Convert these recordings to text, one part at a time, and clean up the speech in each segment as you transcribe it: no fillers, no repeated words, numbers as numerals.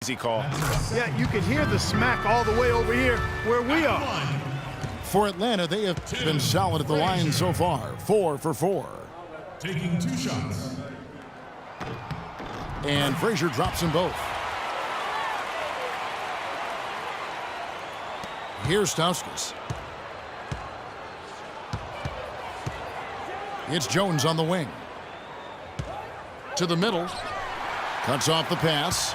Easy call. Yeah, you can hear the smack all the way over here where we are. For Atlanta, they have been solid at the line so far. 4 for 4. Taking 2 shots. And Frazier drops them both. Here's Stauskas. It's Jones on the wing. To the middle. Cuts off the pass.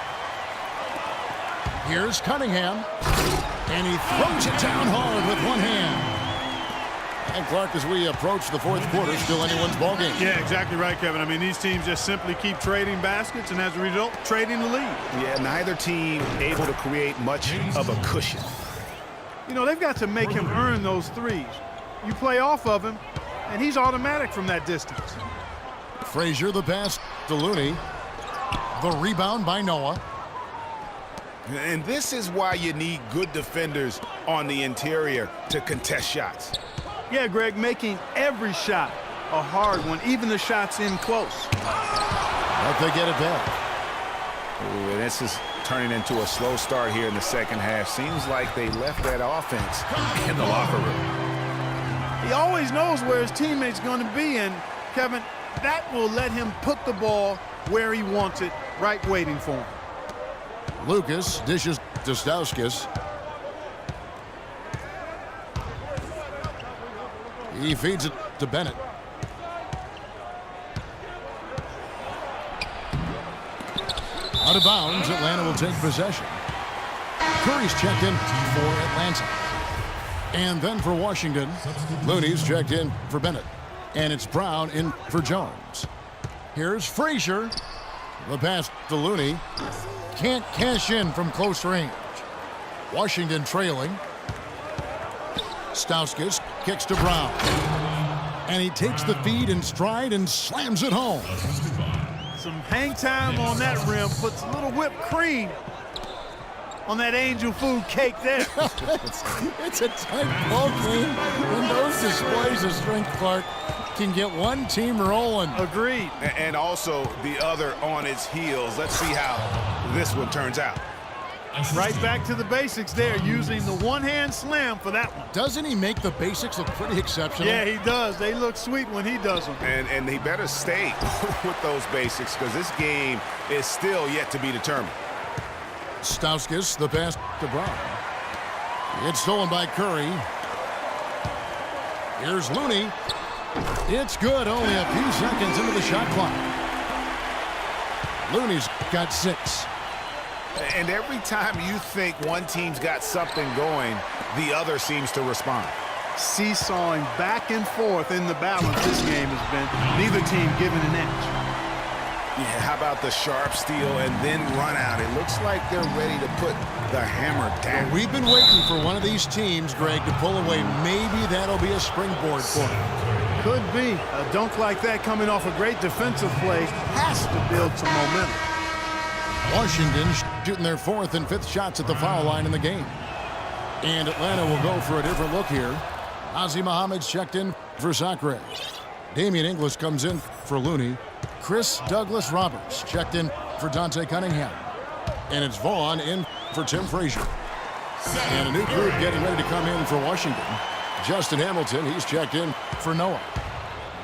Here's Cunningham. And he throws it down hard with one hand. And Clark, as we approach the fourth quarter, still anyone's ballgame. Yeah, exactly right, Kevin. I mean, these teams just simply keep trading baskets and as a result, trading the lead. Yeah, neither team able to create much of a cushion. You know, they've got to make him earn those threes. You play off of him, and he's automatic from that distance. Frazier, the pass to Looney. The rebound by Noah. And this is why you need good defenders on the interior to contest shots. Yeah, Greg, making every shot a hard one, even the shots in close. But they get it back. Ooh, and this is turning into a slow start here in the second half. Seems like they left that offense in the locker room. He always knows where his teammate's going to be, and, Kevin, that will let him put the ball where he wants it, right waiting for him. Lucas dishes to Stauskas. He feeds it to Bennett. Out of bounds, Atlanta will take possession. Curry's checked in for Atlanta. And then for Washington, Looney's checked in for Bennett. And it's Brown in for Jones. Here's Frazier. The pass to Looney. Can't cash in from close range. Washington trailing. Stauskas kicks to Brown. And he takes the feed in stride and slams it home. Some hang time on that rim, puts a little whipped cream on that angel food cake there. It's a tight ball game, and those displays of strength, Clark, can get one team rolling. Agreed. And also the other on its heels. Let's see how this one turns out. Right back to the basics there, using the one-hand slam for that one. Doesn't he make the basics look pretty exceptional? Yeah, he does. They look sweet when he does them. And he better stay with those basics because this game is still yet to be determined. Stauskas, the pass to Brown. It's stolen by Curry. Here's Looney. It's good, only a few seconds into the shot clock. Looney's got 6. And every time you think one team's got something going, the other seems to respond. Seesawing back and forth in the balance this game has been. Neither team giving an inch. Yeah, how about the sharp steal and then run out? It looks like they're ready to put the hammer down. We've been waiting for one of these teams, Greg, to pull away. Maybe that'll be a springboard for them. Could be. A dunk like that coming off a great defensive play has to build some momentum. Washington shooting their 4th and 5th shots at the foul line in the game. And Atlanta will go for a different look here. Ozzie Muhammad's checked in for Sacre. Damian Inglis comes in for Looney. Chris Douglas Roberts checked in for Dante Cunningham. And it's Vaughn in for Tim Frazier. And a new group getting ready to come in for Washington. Justin Hamilton, he's checked in for Noah.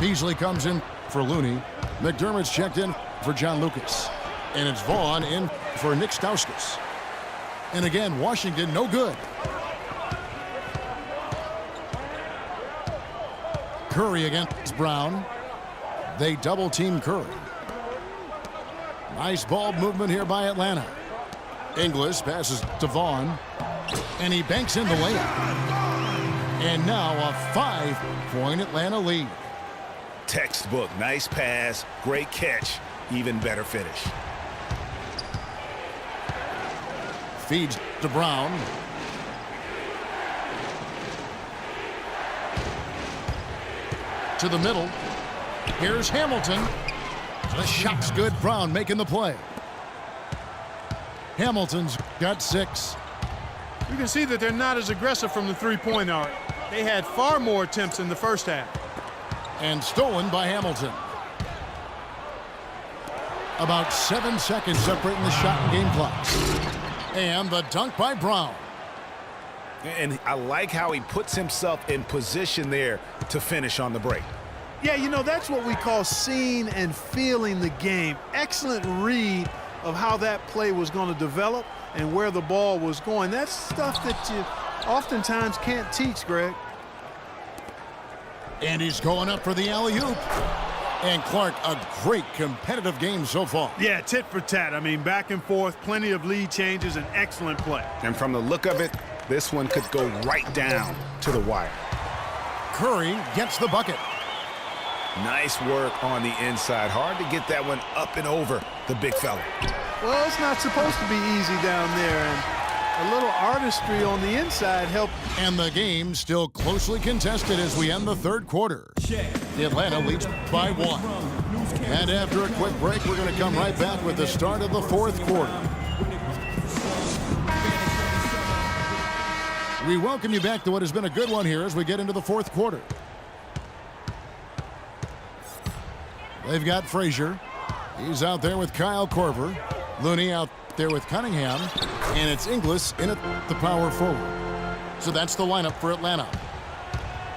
Beasley comes in for Looney. McDermott's checked in for John Lucas. And it's Vaughn in for Nick Stauskas. And again, Washington no good. Curry against Brown. They double team Curry. Nice ball movement here by Atlanta. Inglis passes to Vaughn. And he banks in the layup. And now a 5-point Atlanta lead. Textbook, nice pass, great catch, even better finish. Feeds to Brown. To the middle. Here's Hamilton. The shot's good. Brown making the play. Hamilton's got 6. You can see that they're not as aggressive from the three-point arc. They had far more attempts in the first half. And stolen by Hamilton. About 7 seconds separating the shot and game clocks. And the dunk by Brown. And I like how he puts himself in position there to finish on the break. Yeah, you know, that's what we call seeing and feeling the game. Excellent read of how that play was going to develop and where the ball was going. That's stuff that you oftentimes can't teach, Greg. And he's going up for the alley-oop. And Clark, a great competitive game so far. Yeah, tit for tat. I mean, back and forth, plenty of lead changes, and excellent play. And from the look of it, this one could go right down to the wire. Curry gets the bucket. Nice work on the inside. Hard to get that one up and over the big fella. Well, it's not supposed to be easy down there, and a little artistry on the inside helped. And the game still closely contested as we end the third quarter. The Atlanta leads by 1. And after a quick break, we're going to come right back with the start of the fourth quarter. We welcome you back to what has been a good one here as we get into the fourth quarter. They've got Frazier. He's out there with Kyle Korver. Looney out there with Cunningham. And it's Inglis in at the power forward. So that's the lineup for Atlanta.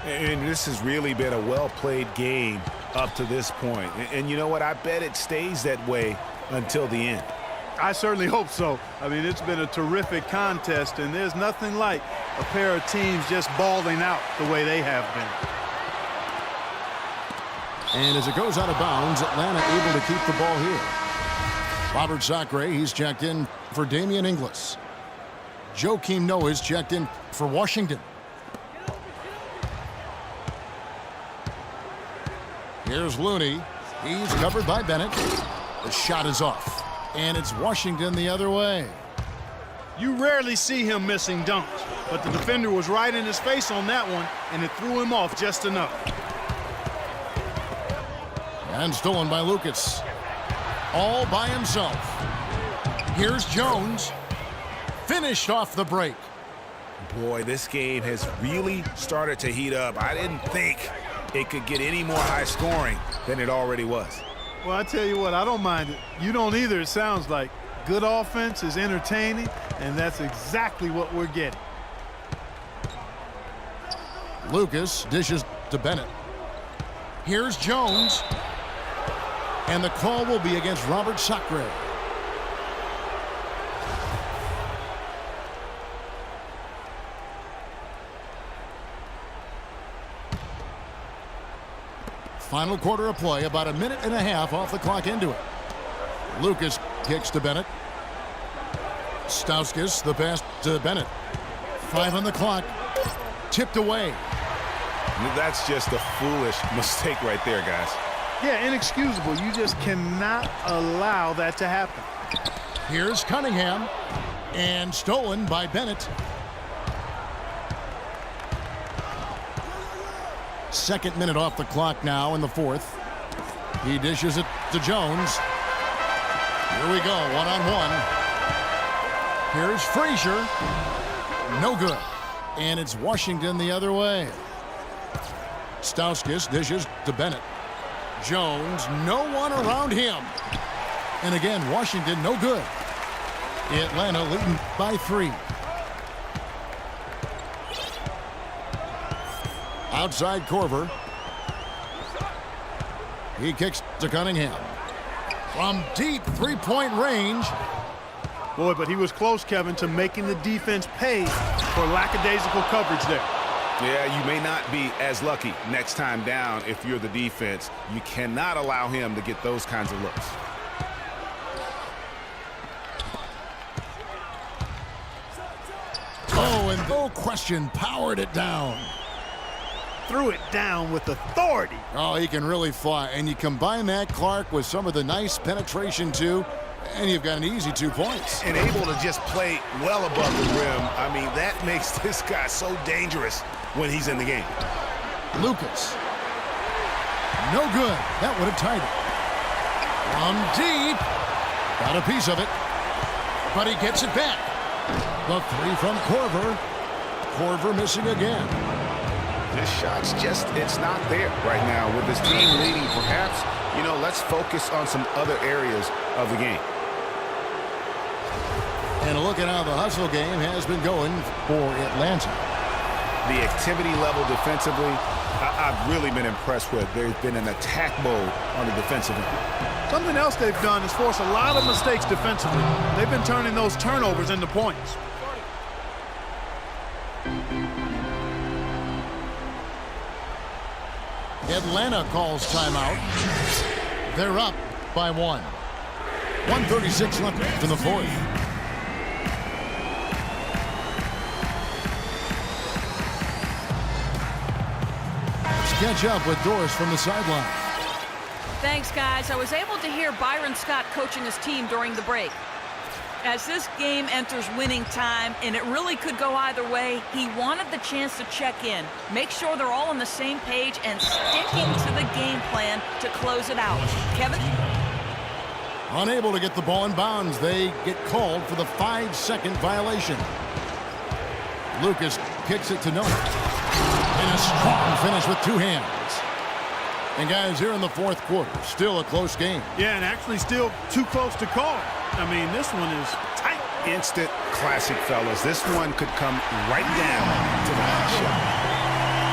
And this has really been a well-played game up to this point. And you know what? I bet it stays that way until the end. I certainly hope so. I mean, it's been a terrific contest, and there's nothing like a pair of teams just balling out the way they have been. And as it goes out of bounds, Atlanta able to keep the ball here. Robert Sacre, he's checked in for Damian Inglis. Joakim Noah's checked in for Washington. Here's Looney. He's covered by Bennett. The shot is off. And it's Washington the other way. You rarely see him missing dunks, but the defender was right in his face on that one, and it threw him off just enough. And stolen by Lucas. All by himself. Here's Jones. Finished off the break. Boy, this game has really started to heat up. I didn't think it could get any more high scoring than it already was. Well, I tell you what, I don't mind it. You don't either, it sounds like. Good offense is entertaining, and that's exactly what we're getting. Lucas dishes to Bennett. Here's Jones. And the call will be against Robert Sacre. Final quarter of play, about a minute and a half off the clock into it. Lucas kicks to Bennett. Stauskas, the pass to Bennett. 5 on the clock. Tipped away. That's just a foolish mistake right there, guys. Yeah, inexcusable. You just cannot allow that to happen. Here's Cunningham. And stolen by Bennett. Second minute off the clock now in the fourth. He dishes it to Jones. Here we go, one-on-one. Here's Frazier. No good. And it's Washington the other way. Stauskas dishes to Bennett. Jones, no one around him. And again, Washington, no good. Atlanta leading by 3. Outside Korver. He kicks to Cunningham. From deep three-point range. Boy, but he was close, Kevin, to making the defense pay for lackadaisical coverage there. Yeah, you may not be as lucky next time down if you're the defense. You cannot allow him to get those kinds of looks. Oh, and no question, powered it down. Threw it down with authority. Oh, he can really fly. And you combine that, Clark, with some of the nice penetration, too, and you've got an easy 2 points. And able to just play well above the rim. I mean, that makes this guy so dangerous when he's in the game. Lucas. No good. That would have tied it. From deep. Got a piece of it. But he gets it back. The 3 from Korver. Korver missing again. This shot's just, it's not there right now. With this team leading, perhaps, you know, let's focus on some other areas of the game. And a look at how the hustle game has been going for Atlanta. The activity level defensively, I've really been impressed with. There's been an attack mode on the defensive end. Something else they've done is force a lot of mistakes defensively. They've been turning those turnovers into points. Atlanta calls timeout. They're up by 1. 1:36 left in the fourth. Let's catch up with Doris from the sideline. Thanks, guys. I was able to hear Byron Scott coaching his team during the break. As this game enters winning time, and it really could go either way, he wanted the chance to check in, make sure they're all on the same page, and sticking to the game plan to close it out. Kevin? Unable to get the ball in bounds, they get called for the 5-second violation. Lucas kicks it to Noah. And a strong finish with 2 hands. And guys, here in the fourth quarter, still a close game. Yeah, and actually still too close to call. I mean, this one is tight. Instant classic, fellas. This one could come right down to the last shot.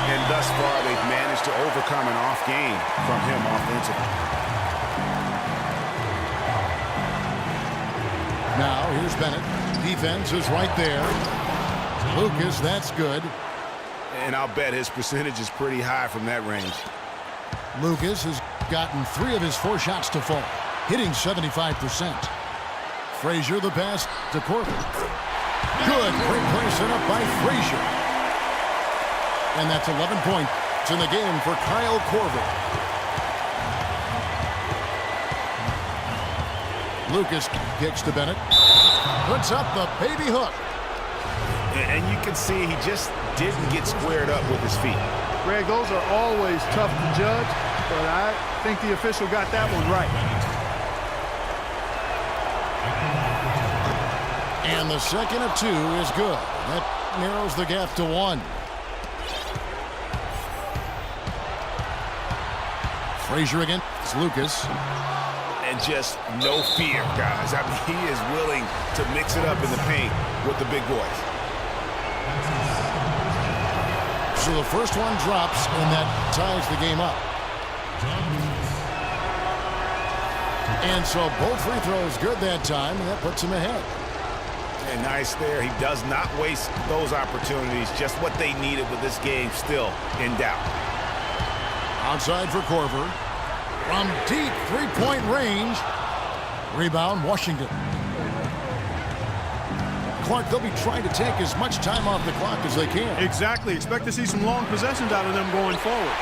And thus far, they've managed to overcome an off game from him offensively. Now, here's Bennett. Defense is right there. Lucas, that's good. And I'll bet his percentage is pretty high from that range. Lucas has gotten 3 of his 4 shots to fall, hitting 75%. Frazier the pass to Corbin. Good, great play set up by Frazier. And that's 11 points in the game for Kyle Corbin. Lucas kicks to Bennett. Puts up the baby hook. And you can see he just didn't get squared up with his feet. Greg, those are always tough to judge, but I think the official got that one right. And the second of 2 is good. That narrows the gap to 1. Frazier against Lucas. And just no fear, guys. I mean, he is willing to mix it up in the paint with the big boys. So the first one drops, and that ties the game up. And so both free throws good that time, and that puts him ahead. And nice there. He does not waste those opportunities. Just what they needed with this game still in doubt. Outside for Corver. From deep three-point range. Rebound, Washington. Clark, they'll be trying to take as much time off the clock as they can. Exactly. Expect to see some long possessions out of them going forward.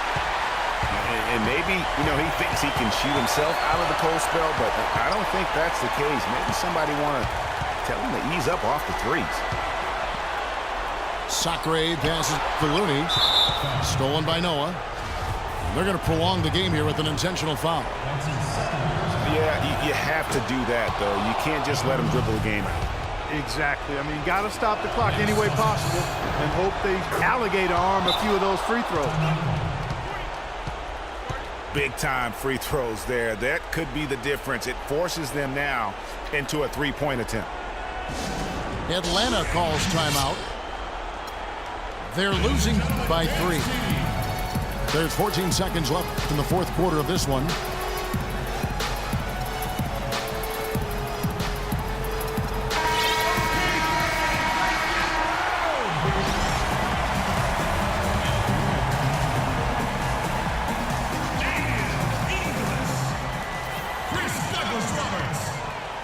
And maybe, he thinks he can shoot himself out of the cold spell, but I don't think that's the case. Maybe somebody want to tell him to ease up off the threes. Sacre passes to Looney. Stolen by Noah. They're going to prolong the game here with an intentional foul. Yeah, you have to do that, though. You can't just let him dribble the game out. Exactly. I mean, got to stop the clock any way possible and hope they alligator arm a few of those free throws. Big-time free throws there. That could be the difference. It forces them now into a three-point attempt. Atlanta calls timeout. They're losing by 3. There's 14 seconds left in the fourth quarter of this one.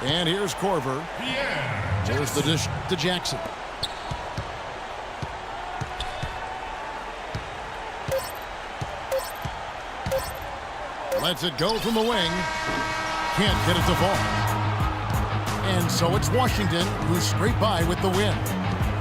And here's Corver. There's the dish to Jackson. Lets it go from the wing. Can't get it to fall. And so it's Washington who scraped by with the win.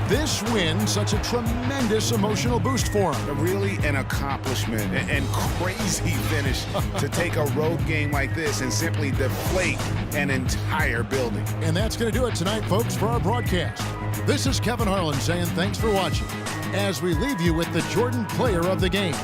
This win, such a tremendous emotional boost for him. Really an accomplishment and crazy finish to take a road game like this and simply deflate an entire building. And that's going to do it tonight, folks, for our broadcast. This is Kevin Harlan saying thanks for watching as we leave you with the Jordan Player of the Game.